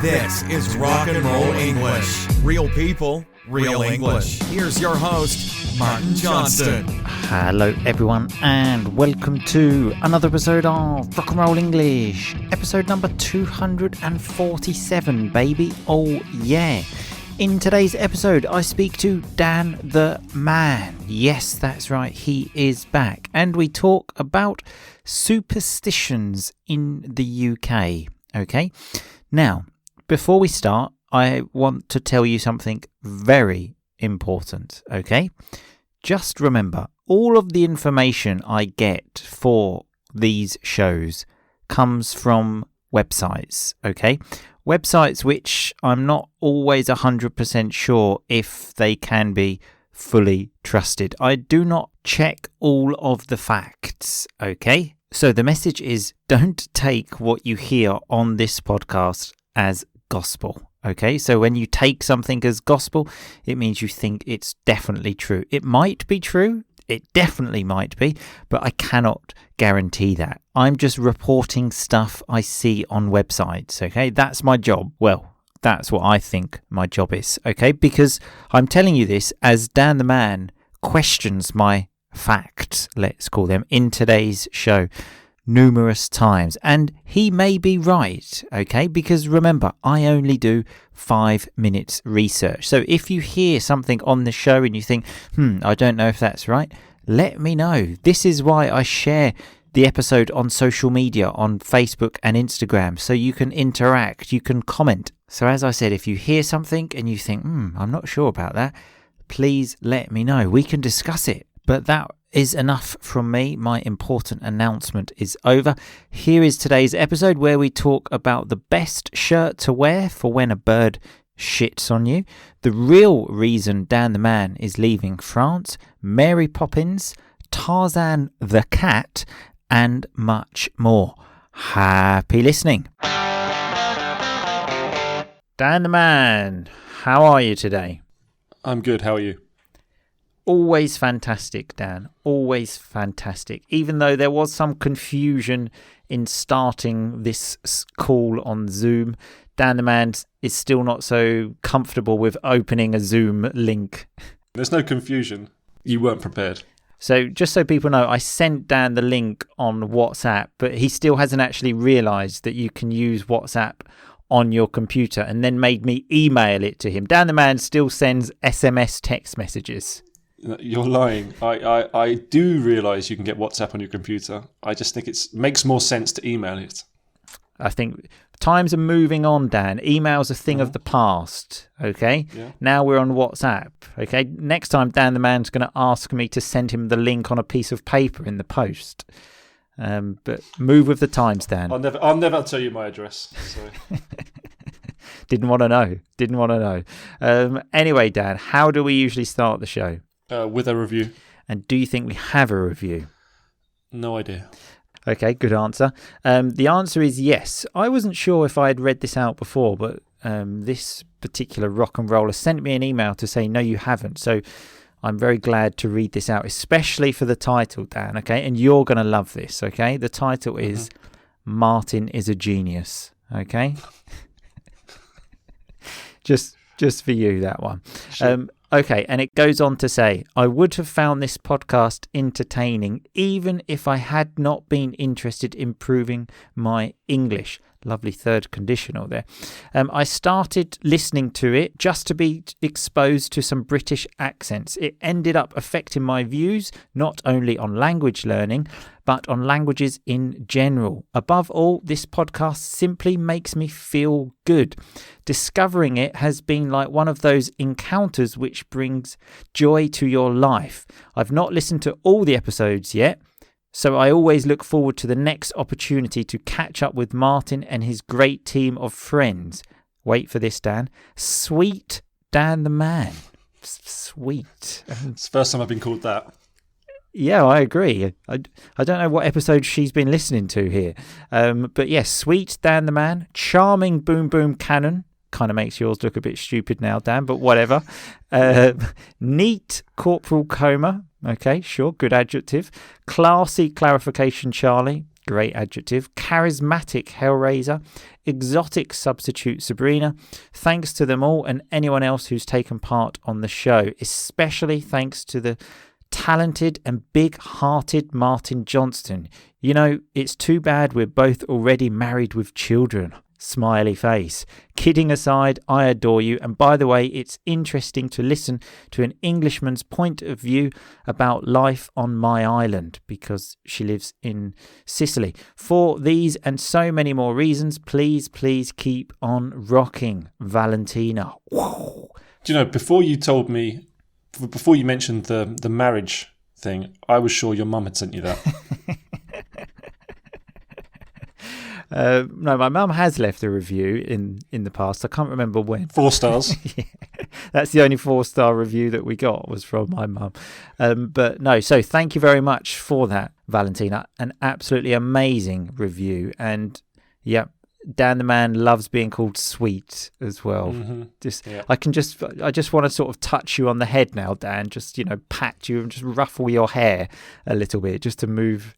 This is Rock and Roll English. Real people, real English. Here's your host, Martin Johnston. Hello everyone and welcome to another episode of Rock and Roll English. Episode number 247, baby. Oh yeah. In today's episode, I speak to Dan the Man. Yes, that's right, he is back. And we talk about superstitions in the UK. Okay? Now, before we start, I want to tell you something very important. Okay? Just remember, all of the information I get for these shows comes from websites. Okay? Websites which I'm not always 100% sure if they can be fully trusted. I do not check all of the facts, okay? So the message is, don't take what you hear on this podcast as gospel, okay? So when you take something as gospel, it means you think it's definitely true. It might be true. It definitely might be, but I cannot guarantee that. I'm just reporting stuff I see on websites, okay? That's my job. Well, that's what I think my job is, okay? Because I'm telling you this as Dan the Man questions my facts, let's call them, in today's show numerous times. And he may be right, okay? Because remember, I only do 5 minutes research. So if you hear something on the show and you think, I don't know if that's right, let me know. This is why I share the episode on social media, on Facebook and Instagram, so you can interact, you can comment. So as I said, if you hear something and you think, I'm not sure about that, please let me know. We can discuss it. But that is enough from me. My important announcement is over. Here is today's episode where we talk about the best shirt to wear for when a bird shits on you, the real reason Dan the Man is leaving France, Mary Poppins, Tarzan the Cat, and much more. Happy listening. Dan the Man, how are you today? I'm good. How are you? Always fantastic, Dan. Always fantastic. Even though there was some confusion in starting this call on Zoom, Dan the Man is still not so comfortable with opening a Zoom link. There's no confusion. You weren't prepared. So just so people know, I sent Dan the link on WhatsApp, but he still hasn't actually realised that you can use WhatsApp on your computer, and then made me email it to him. Dan the Man still sends SMS text messages. You're lying. I do realise you can get WhatsApp on your computer. I just think it makes more sense to email it. I think times are moving on, Dan. Email's a thing of the past, okay? Yeah. Now we're on WhatsApp, okay? Next time, Dan the Man's going to ask me to send him the link on a piece of paper in the post. But move with the times, Dan. I'll never tell you my address. So. Didn't want to know. Anyway, Dan, how do we usually start the show? With a review. And do you think we have a review? No idea. Okay, good answer. The answer is yes. I wasn't sure if I had read this out before, but this particular rock and roller sent me an email to say, no, you haven't. So I'm very glad to read this out, especially for the title, Dan, okay? And you're going to love this, okay? The title is Martin is a Genius, okay? just for you, that one. Sure. Okay, and it goes on to say, I would have found this podcast entertaining even if I had not been interested in improving my English. Lovely third conditional there. I started listening to it just to be exposed to some British accents. It ended up affecting my views, not only on language learning, but on languages in general. Above all, this podcast simply makes me feel good. Discovering it has been like one of those encounters which brings joy to your life. I've not listened to all the episodes yet, so I always look forward to the next opportunity to catch up with Martin and his great team of friends. Wait for this, Dan. Sweet Dan the Man. Sweet. It's the first time I've been called that. Yeah, I agree. I don't know what episode she's been listening to here. But yes, sweet Dan the Man. Charming Boom Boom Cannon. Kind of makes yours look a bit stupid now, Dan, but whatever. Neat Corporal Coma. Okay, sure, good adjective. Classy Clarification Charlie. great adjective, charismatic Hellraiser, exotic substitute Sabrina. Thanks to them all and anyone else who's taken part on the show, especially thanks to the talented and big-hearted Martin Johnston. You know, it's too bad we're both already married with children. Smiley face. Kidding aside, I adore you. And by the way, it's interesting to listen to an Englishman's point of view about life on my island because she lives in Sicily. For these and so many more reasons, please keep on rocking, Valentina. Whoa. Do you know, before you mentioned the marriage thing, I was sure your mum had sent you that. No, my mum has left a review in the past. I can't remember when. 4 stars. Yeah, that's the only 4-star review that we got was from my mum. But no, so thank you very much for that, Valentina. An absolutely amazing review. And yeah, Dan the Man loves being called sweet as well. Mm-hmm. I just want to sort of touch you on the head now, Dan. Just, pat you and just ruffle your hair a little bit, just to move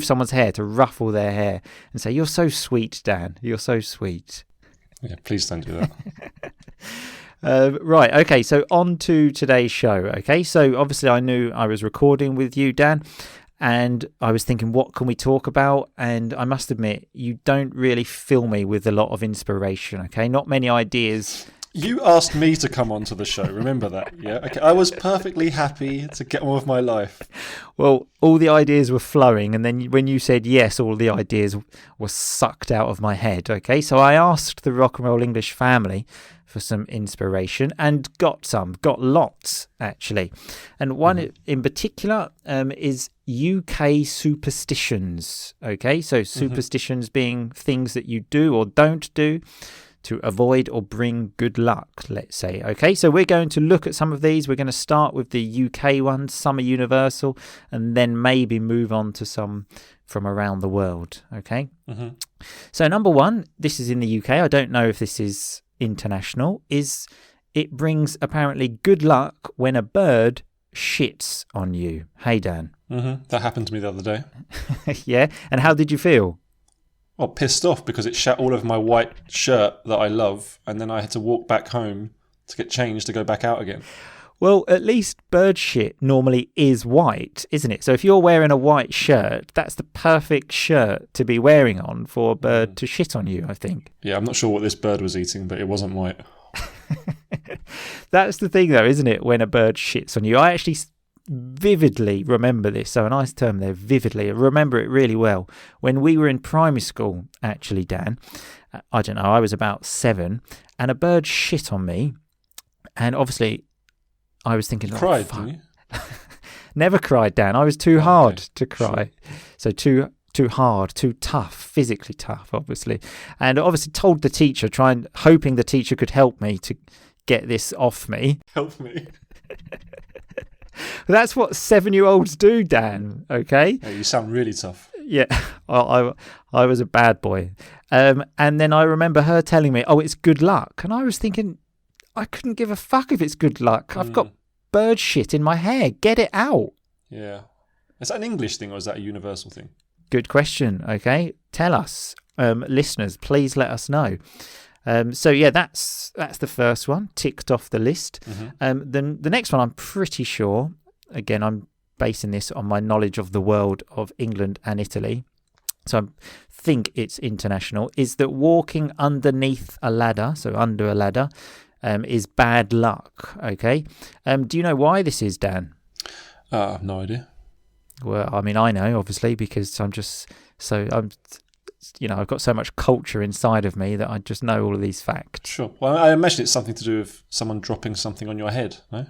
someone's hair, to ruffle their hair and say, "You're so sweet, Dan. You're so sweet." Yeah, please don't do that. Right. Okay. So on to today's show. Okay. So obviously I knew I was recording with you, Dan. And I was thinking, what can we talk about? And I must admit, you don't really fill me with a lot of inspiration, okay? Not many ideas. You asked me to come onto the show, remember that? Yeah, okay. I was perfectly happy to get on with my life. Well, all the ideas were flowing, and then when you said yes, all the ideas were sucked out of my head, okay? So I asked the Rock and Roll English family for some inspiration and got lots, actually. And one in particular is UK superstitions, okay? So superstitions being things that you do or don't do to avoid or bring good luck, let's say, okay? So we're going to look at some of these. We're going to start with the UK ones, some are universal, and then maybe move on to some from around the world, okay? Mm-hmm. So number one, this is in the UK. I don't know if this is international, is it brings apparently good luck when a bird shits on you. Hey, Dan. Mm-hmm. That happened to me the other day. Yeah? And how did you feel? Well, pissed off because it shat all over my white shirt that I love, and then I had to walk back home to get changed to go back out again. Well, at least bird shit normally is white, isn't it? So if you're wearing a white shirt, that's the perfect shirt to be wearing on for a bird to shit on you, I think. Yeah, I'm not sure what this bird was eating, but it wasn't white. That's the thing, though, isn't it, when a bird shits on you? I actually vividly remember this. So a nice term there, vividly. I remember it really well. When we were in primary school, actually, Dan, I don't know, I was about 7, and a bird shit on me. And obviously, I was thinking... You cried, didn't you? Never cried, Dan. I was too hard to cry. Sure. So too hard, too tough, physically tough, obviously. And obviously told the teacher, hoping the teacher could help me to get this off me. Help me. That's what 7-year-olds do, Dan, okay? Yeah, you sound really tough. Yeah, I was a bad boy. And then I remember her telling me, oh, it's good luck. And I was thinking, I couldn't give a fuck if it's good luck. I've got bird shit in my hair. Get it out. Yeah. Is that an English thing or is that a universal thing? Good question, okay? Tell us. Listeners, please let us know. So yeah, that's the first one ticked off the list. Then the next one, I'm pretty sure, again, I'm basing this on my knowledge of the world of England and Italy, so I think it's international, is that walking underneath a ladder, so under a ladder, is bad luck, okay? Do you know why this is, Dan? No idea. Well, I mean, I know, obviously, because I've got so much culture inside of me that I just know all of these facts. Sure. Well, I imagine it's something to do with someone dropping something on your head, no?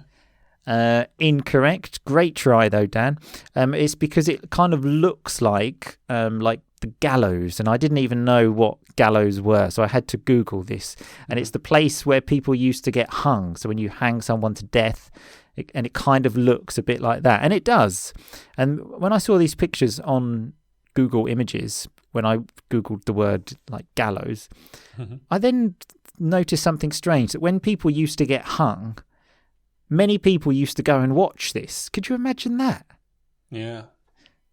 Incorrect. Great try, though, Dan. It's because it kind of looks like the gallows, and I didn't even know what gallows were, so I had to Google this. And it's the place where people used to get hung. So when you hang someone to death, and it kind of looks a bit like that. And it does. And when I saw these pictures on Google Images, when I Googled the word like gallows, I then noticed something strange, that when people used to get hung, many people used to go and watch this. Could you imagine that? Yeah.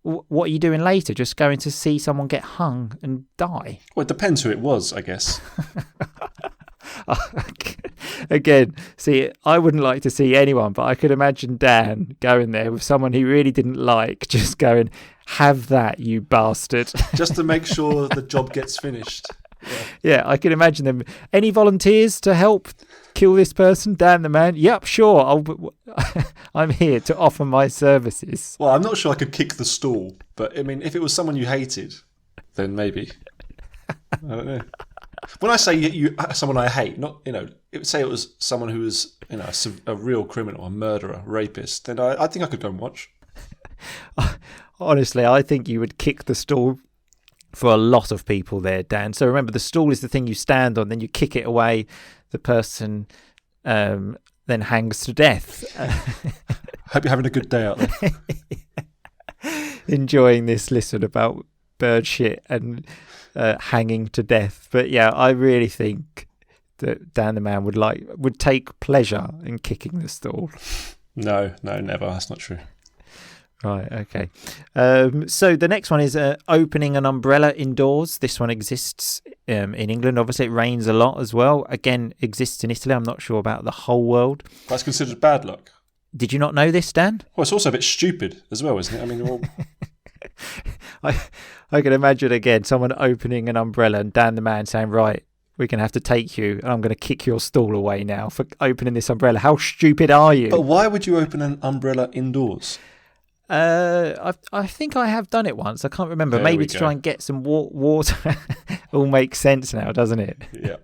what are you doing later? Just going to see someone get hung and die? Well, it depends who it was, I guess. Again, see, I wouldn't like to see anyone, but I could imagine Dan going there with someone he really didn't like, just going, have that, you bastard. Just to make sure the job gets finished. Yeah, I can imagine them. Any volunteers to help kill this person, Dan the man? Yep, sure. I'm here to offer my services. Well, I'm not sure I could kick the stool, but I mean, if it was someone you hated, then maybe. I don't know. When I say someone I hate, not say it was someone who was a real criminal, a murderer, rapist, then I think I could go and watch. Honestly, I think you would kick the stool for a lot of people there, Dan. So remember, the stool is the thing you stand on, then you kick it away. The person then hangs to death. Hope you're having a good day out there. Enjoying this listen about bird shit and hanging to death. But yeah, I really think that Dan the man would take pleasure in kicking the stool. No, never. That's not true. Right, okay. So the next one is opening an umbrella indoors. This one exists in England. Obviously, it rains a lot as well. Again, exists in Italy. I'm not sure about the whole world. That's considered bad luck. Did you not know this, Dan? Well, it's also a bit stupid as well, isn't it? I mean, I can imagine, again, someone opening an umbrella and Dan the man saying, right, we're going to have to take you and I'm going to kick your stool away now for opening this umbrella. How stupid are you? But why would you open an umbrella indoors? I think I have done it once. I can't remember. There Maybe to try and get some water. All makes sense now, doesn't it? Yeah.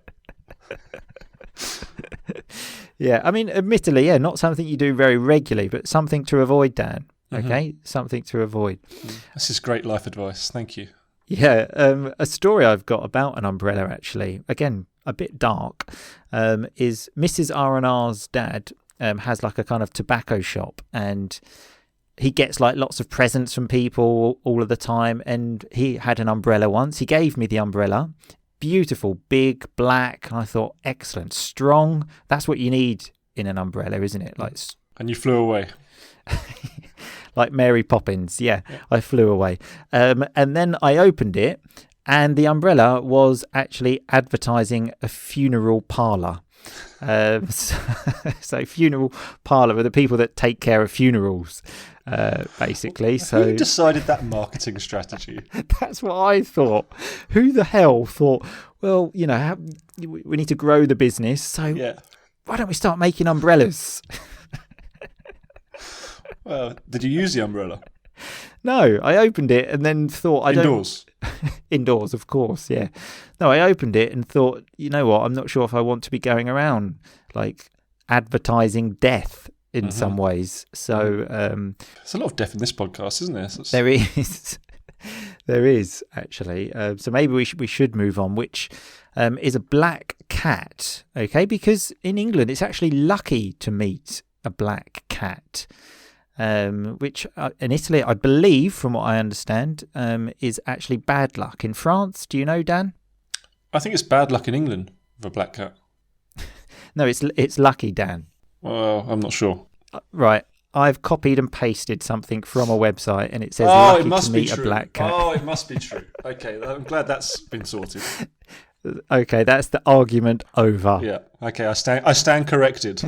Yeah, I mean, admittedly, yeah, not something you do very regularly, but something to avoid, Dan. Okay, something to avoid. This is great life advice. Thank you. Yeah, a story I've got about an umbrella, actually, again, a bit dark, is Mrs. R&R's dad has like a kind of tobacco shop, and he gets like lots of presents from people all of the time, and he had an umbrella once. He gave me the umbrella. Beautiful, big, black, and I thought, excellent, strong. That's what you need in an umbrella, isn't it? Like, and you flew away. Like Mary Poppins, yeah. I flew away. And then I opened it, and the umbrella was actually advertising a funeral parlour. So funeral parlour are the people that take care of funerals, basically. So who decided that marketing strategy? That's what I thought. Who the hell thought, well, we need to grow the business, so why don't we start making umbrellas? Well, did you use the umbrella? No, I opened it and then thought Indoors? Indoors, of course, yeah. No, I opened it and thought, you know what, I'm not sure if I want to be going around like advertising death in some ways. So there's a lot of death in this podcast, isn't there? There is. There is, actually. So maybe we should move on, which is a black cat, okay? Because in England, it's actually lucky to meet a black cat. Which in Italy, I believe, from what I understand, is actually bad luck. In France, do you know, Dan? I think it's bad luck in England with a black cat. No, it's lucky, Dan. Well, I'm not sure. Right, I've copied and pasted something from a website, and it says lucky to meet a black cat. Oh, it must be true. Okay, I'm glad that's been sorted. Okay, that's the argument over. Yeah. Okay, I stand corrected.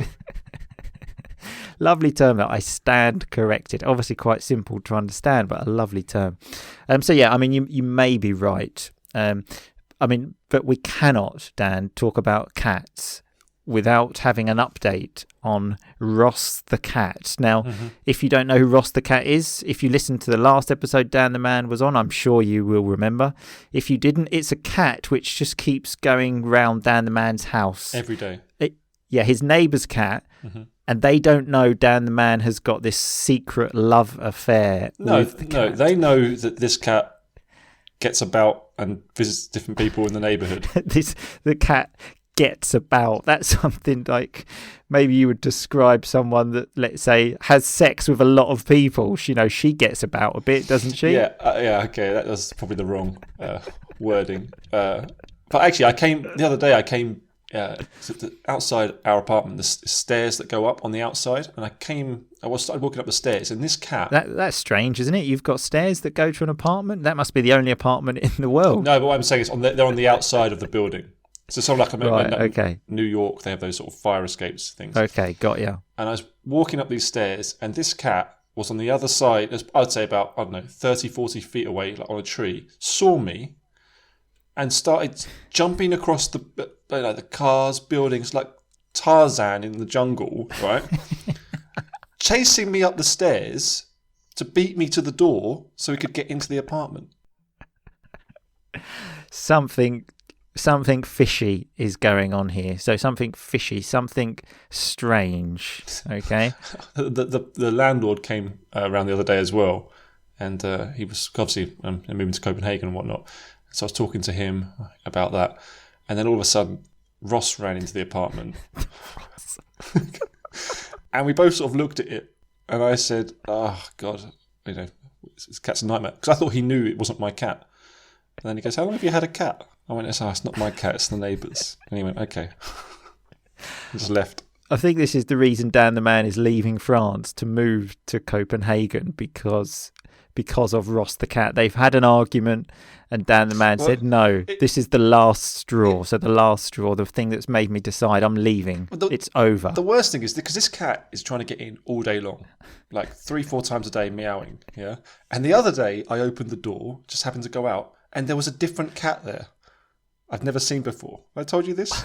Lovely term that I stand corrected. Obviously quite simple to understand, but a lovely term. So yeah, I mean, you may be right. But we cannot, Dan, talk about cats without having an update on Ross the cat. Now, if you don't know who Ross the cat is, if you listened to the last episode Dan the man was on, I'm sure you will remember. If you didn't, it's a cat which just keeps going round Dan the man's house. Every day. His neighbour's cat. And they don't know Dan the man has got this secret love affair with the cat. No, they know that this cat gets about and visits different people in the neighbourhood. The cat gets about. That's something like maybe you would describe someone that, let's say, has sex with a lot of people. She gets about a bit, doesn't she? Yeah, okay, that was probably the wrong wording. But actually, the other day I came outside our apartment, there's stairs that go up on the outside, and I started walking up the stairs, and this cat. That's strange, isn't it? You've got stairs that go to an apartment. That must be the only apartment in the world. No, but what I'm saying is they're on the outside of the building. So sort of like New York, they have those sort of fire escapes things. Okay, got ya. And I was walking up these stairs, and this cat was on the other side, I'd say about, I don't know, 30, 40 feet away, like on a tree, saw me, and started jumping across the cars, buildings, like Tarzan in the jungle, right? Chasing me up the stairs to beat me to the door so he could get into the apartment. Something fishy is going on here. So something fishy, something strange. Okay. The landlord came around the other day as well, and he was obviously moving to Copenhagen and whatnot. So I was talking to him about that, and then all of a sudden, Ross ran into the apartment, and we both sort of looked at it, and I said, "Oh God, this cat's a nightmare," because I thought he knew it wasn't my cat. And then he goes, "How long have you had a cat?" I went, "It's not my cat, it's the neighbour's." And he went, "Okay." And just left. I think this is the reason Dan the Man is leaving France to move to Copenhagen because of Ross the cat. They've had an argument, and Dan the Man said, "No, this is the last straw." So the last straw, the thing that's made me decide I'm leaving. It's over. The worst thing is because this cat is trying to get in all day long, like 3-4 times a day, meowing. Yeah. And the other day, I opened the door, just happened to go out, and there was a different cat there. I've never seen before. I told you this?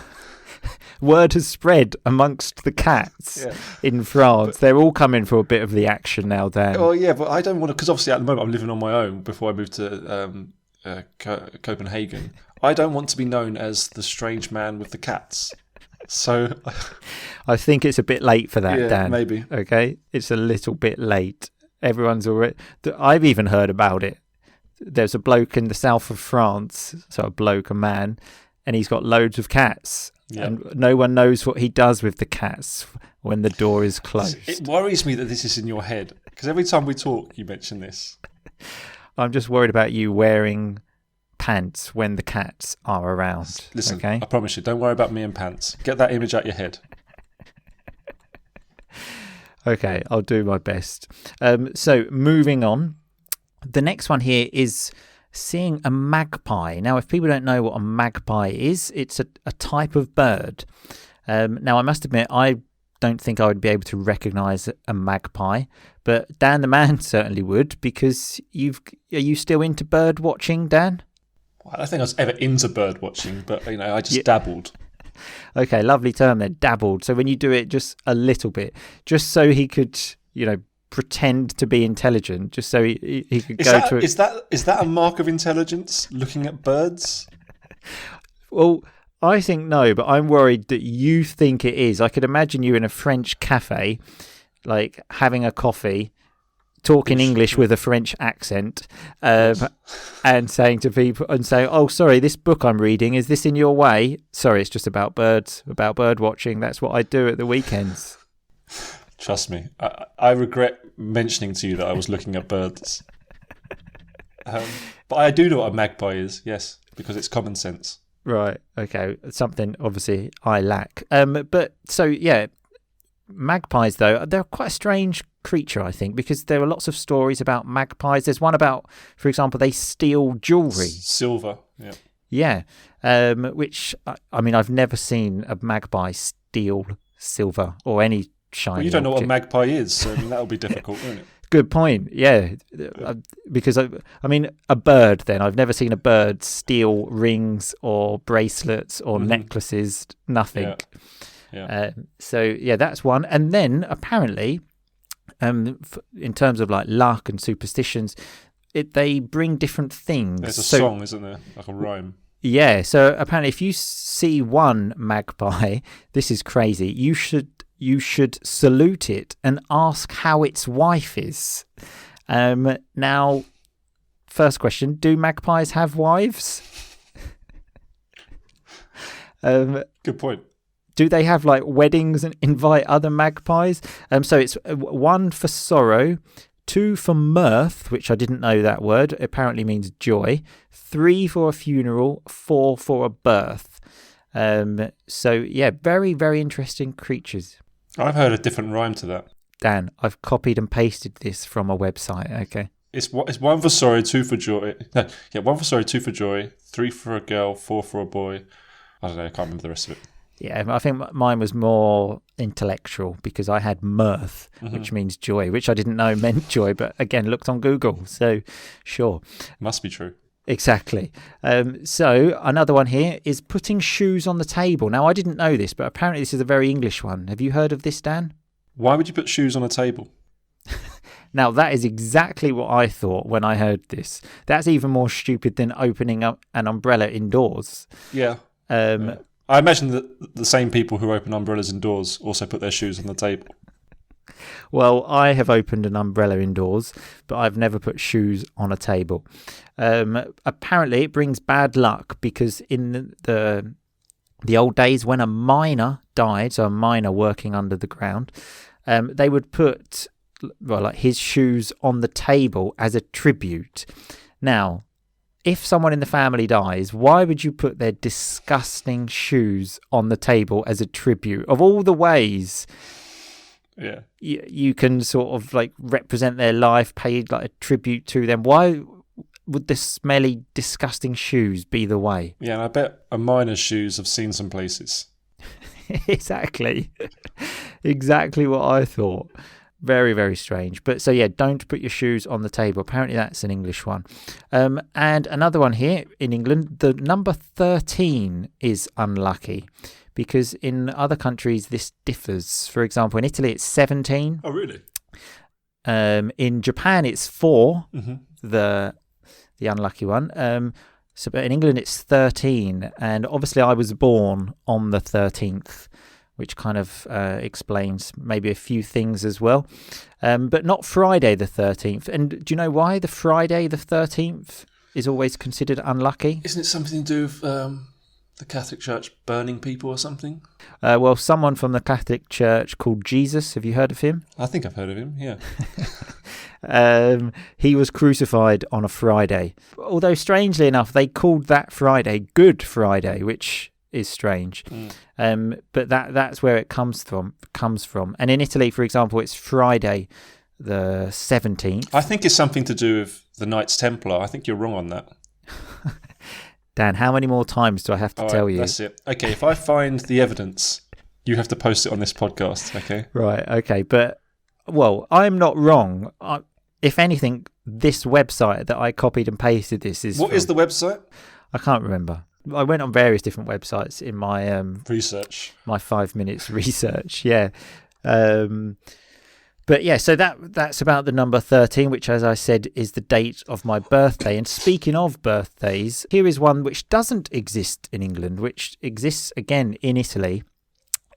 Word has spread amongst the cats in France. They're all coming for a bit of the action now, Dan. Oh, yeah, but I don't want to, because obviously at the moment I'm living on my own before I moved to Copenhagen. I don't want to be known as the strange man with the cats. So I think it's a bit late for that, Dan. Maybe. Okay? It's a little bit late. Everyone's already... I've even heard about it. There's a bloke in the south of France, so a man, and he's got loads of cats. Yep. And no one knows what he does with the cats when the door is closed. It worries me that this is in your head, because every time we talk, you mention this. I'm just worried about you wearing pants when the cats are around. Listen, okay? I promise you, don't worry about me and pants. Get that image out your head. Okay, I'll do my best. So moving on. The next one here is seeing a magpie. Now, if people don't know what a magpie is, it's a type of bird. Now, I must admit, I don't think I would be able to recognise a magpie, but Dan the Man certainly would, because are you still into bird watching, Dan? I don't think I was ever into bird watching, but I just dabbled. Okay, lovely term there, dabbled. So when you do it just a little bit, just so he could, pretend to be intelligent, just so he could Is that a mark of intelligence, looking at birds? Well, I think no, but I'm worried that you think it is. I could imagine you in a French cafe, like having a coffee, talking English with a French accent, and saying to people, "Oh, sorry, this book I'm reading, is this in your way? Sorry, it's just about birds, about bird watching. That's what I do at the weekends." Trust me, I regret mentioning to you that I was looking at birds. But I do know what a magpie is, yes, because it's common sense. Right, okay. Something, obviously, I lack. But, so, yeah, magpies, though, they're quite a strange creature, I think, because there are lots of stories about magpies. There's one about, for example, they steal jewellery. Silver, yeah. Yeah, which, I mean, I've never seen a magpie steal silver or any shiny Well, you don't know object. what a magpie is, so that'll be difficult, won't it? Good point. Yeah, because I mean, a bird. Then I've never seen a bird steal rings or bracelets or necklaces. Nothing. Yeah. So yeah, that's one. And then apparently, in terms of like luck and superstitions, they bring different things. There's a song, isn't there? Like a rhyme. Yeah. So apparently, if you see one magpie, this is crazy. You should salute it and ask how its wife is. Now, first question, do magpies have wives? Good point. Do they have like weddings and invite other magpies? So it's 1 for sorrow, 2 for mirth, which I didn't know that word, apparently means joy, 3 for a funeral, 4 for a birth. So yeah, very, very interesting creatures. I've heard a different rhyme to that. Dan, I've copied and pasted this from a website. Okay. It's one for sorry, two for joy. No, yeah, one for sorry, two for joy, three for a girl, four for a boy. I don't know. I can't remember the rest of it. Yeah, I think mine was more intellectual because I had mirth, which means joy, which I didn't know meant joy, but again, looked on Google. So, sure. Must be true. Exactly. So, another one here is putting shoes on the table. Now, I didn't know this, but apparently this is a very English one. Have you heard of this, Dan? Why would you put shoes on a table? Now, that is exactly what I thought when I heard this. That's even more stupid than opening up an umbrella indoors. Yeah. I imagine that the same people who open umbrellas indoors also put their shoes on the table. Well, I have opened an umbrella indoors, but I've never put shoes on a table. Apparently, it brings bad luck because in the old days when a miner died, so a miner working under the ground, they would put like his shoes on the table as a tribute. Now, if someone in the family dies, why would you put their disgusting shoes on the table as a tribute? Of all the ways you can sort of like represent their life, pay like a tribute to them, why would the smelly, disgusting shoes be the way? Yeah, and I bet a miner's shoes have seen some places. Exactly. Exactly what I thought. Very, very strange. But so, yeah, don't put your shoes on the table. Apparently that's an English one. And another one here in England, the number 13 is unlucky because in other countries this differs. For example, in Italy it's 17. Oh, really? In Japan it's 4, the unlucky one. But in England it's 13. And obviously I was born on the 13th. Which kind of explains maybe a few things as well. But not Friday the 13th. And do you know why the Friday the 13th is always considered unlucky? Isn't it something to do with the Catholic Church burning people or something? Well, someone from the Catholic Church called Jesus. Have you heard of him? I think I've heard of him, yeah. He was crucified on a Friday. Although, strangely enough, they called that Friday Good Friday, which is strange. But that's where it comes from. And in Italy, for example, it's Friday the 17th. I think it's something to do with the Knights Templar. I think you're wrong on that. Dan, how many more times do I have to tell you? That's it. Okay, if I find the evidence, you have to post it on this podcast, okay? Right, okay. But, well, I'm not wrong. If anything, this website that I copied and pasted this is... What is the website? I can't remember. I went on various different websites in my research. My 5 minutes research, yeah. But yeah, so that's about the number 13, which, as I said, is the date of my birthday. And speaking of birthdays, here is one which doesn't exist in England, which exists again in Italy.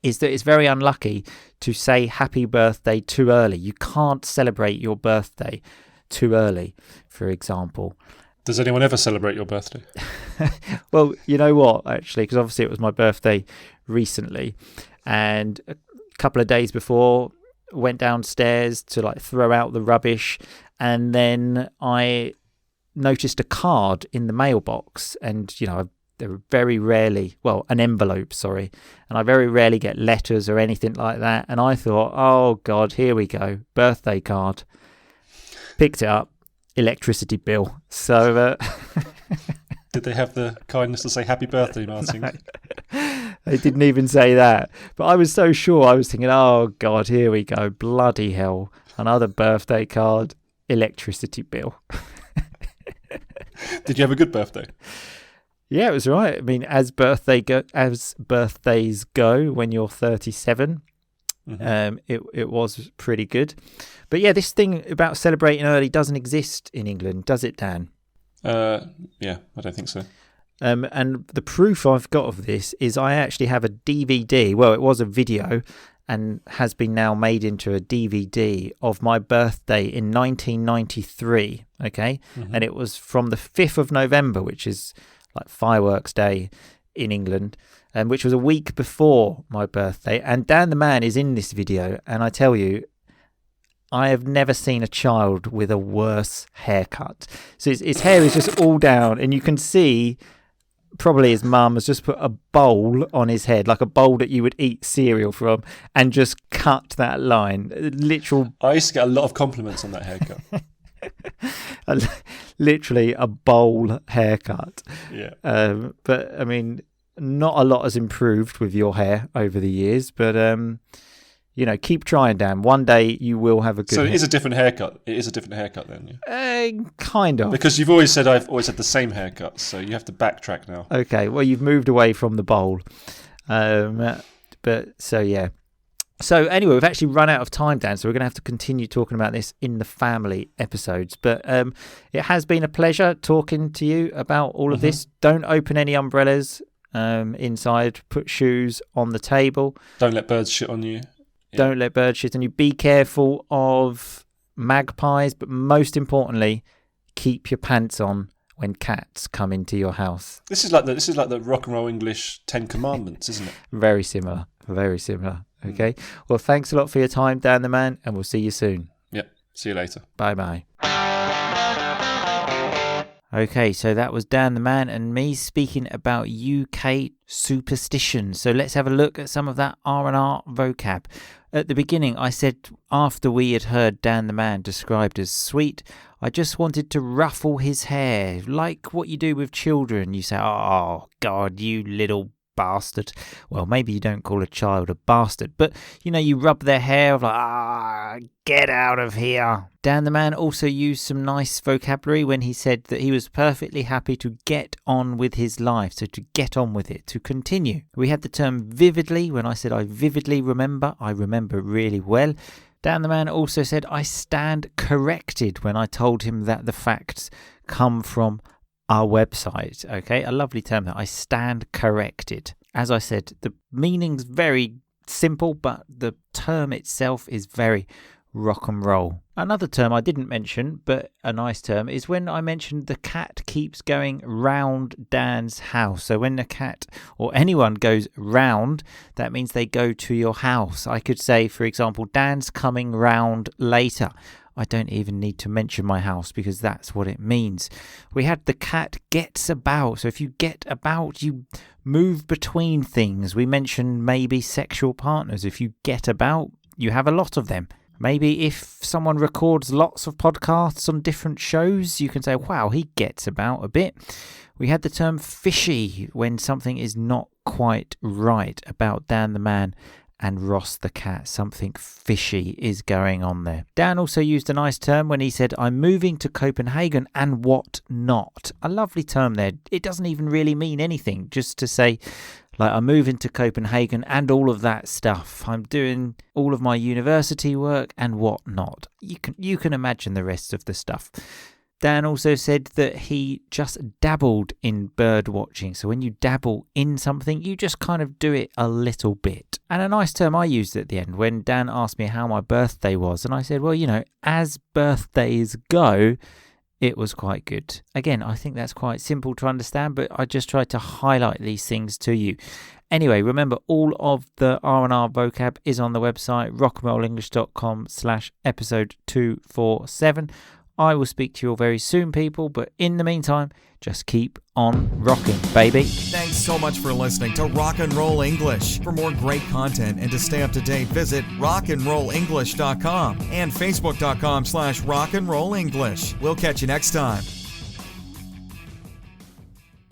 Is that it's very unlucky to say happy birthday too early. You can't celebrate your birthday too early, for example. Does anyone ever celebrate your birthday? Well, you know what, actually, because obviously it was my birthday recently. And a couple of days before, went downstairs to like throw out the rubbish. And then I noticed a card in the mailbox. And, you know, there are very rarely, well, an envelope, sorry. And I very rarely get letters or anything like that. And I thought, oh, God, here we go. Birthday card. Picked it up. Electricity bill. So did they have the kindness to say happy birthday, Martin? No. They didn't even say that. But I was so sure. I was thinking, oh God, here we go, bloody hell, another birthday card, electricity bill. Did you have a good birthday? Yeah, it was right. I mean, as birthdays go when you're 37. It was pretty good. But yeah, this thing about celebrating early doesn't exist in England, does it, Dan? Yeah, I don't think so. And the proof I've got of this is I actually have a DVD. Well, it was a video and has been now made into a DVD of my birthday in 1993. Okay. And it was from the 5th of November, which is like fireworks day in England. Which was a week before my birthday. And Dan the Man is in this video. And I tell you, I have never seen a child with a worse haircut. So his hair is just all down. And you can see probably his mum has just put a bowl on his head, like a bowl that you would eat cereal from, and just cut that line. Literal. I used to get a lot of compliments on that haircut. Literally a bowl haircut. Yeah. But I mean, not a lot has improved with your hair over the years, but keep trying, Dan. One day you will have a good. So it is a different haircut. It is a different haircut then, yeah. Kind of. Because you've always said I've always had the same haircut, so you have to backtrack now. Okay, well you've moved away from the bowl, but so yeah. So anyway, we've actually run out of time, Dan, so we're going to have to continue talking about this in the family episodes. But it has been a pleasure talking to you about all of this. Don't open any umbrellas inside. Put shoes on the table. Don't let birds shit on you. Yeah. Don't let birds shit on you. Be careful of magpies, but most importantly, keep your pants on when cats come into your house. This is like the rock and roll English 10 Commandments, isn't it? Very similar. Very similar. Okay. Well, thanks a lot for your time, Dan the Man, and we'll see you soon. Yep. See you later. Bye-bye. Okay, so that was Dan the Man and me speaking about UK superstitions. So let's have a look at some of that R&R vocab. At the beginning, I said after we had heard Dan the Man described as sweet, I just wanted to ruffle his hair, like what you do with children. You say, "Oh, God, you little bastard." Well, maybe you don't call a child a bastard, but you rub their hair like, get out of here. Dan the Man also used some nice vocabulary when he said that he was perfectly happy to get on with his life, so to get on with it, to continue. We had the term vividly. When I said I vividly remember, I remember really well. Dan the Man also said I stand corrected when I told him that the facts come from our website. Okay, a lovely term that I stand corrected. As I said, the meaning's very simple, but the term itself is very rock and roll. Another term I didn't mention, but a nice term, is when I mentioned the cat keeps going round Dan's house. So when the cat or anyone goes round, that means they go to your house. I could say, for example, Dan's coming round later. I don't even need to mention my house because that's what it means. We had the cat gets about. So if you get about, you move between things. We mentioned maybe sexual partners. If you get about, you have a lot of them. Maybe if someone records lots of podcasts on different shows, you can say, wow, he gets about a bit. We had the term fishy when something is not quite right about Dan the Man and Ross the cat. Something fishy is going on there. Dan also used a nice term when he said, I'm moving to Copenhagen and what not. A lovely term there. It doesn't even really mean anything, just to say, like, I'm moving to Copenhagen and all of that stuff. I'm doing all of my university work and what not. You can imagine the rest of the stuff. Dan also said that he just dabbled in bird watching. So when you dabble in something, you just kind of do it a little bit. And a nice term I used at the end when Dan asked me how my birthday was. And I said, well, as birthdays go, it was quite good. Again, I think that's quite simple to understand, but I just tried to highlight these things to you. Anyway, remember, all of the R&R vocab is on the website, rockandrollenglish.com/episode 247. I will speak to you all very soon, people, but in the meantime, just keep on rocking, baby. Thanks so much for listening to Rock and Roll English. For more great content and to stay up to date, visit rockandrollenglish.com and facebook.com/rockandrollenglish. We'll catch you next time.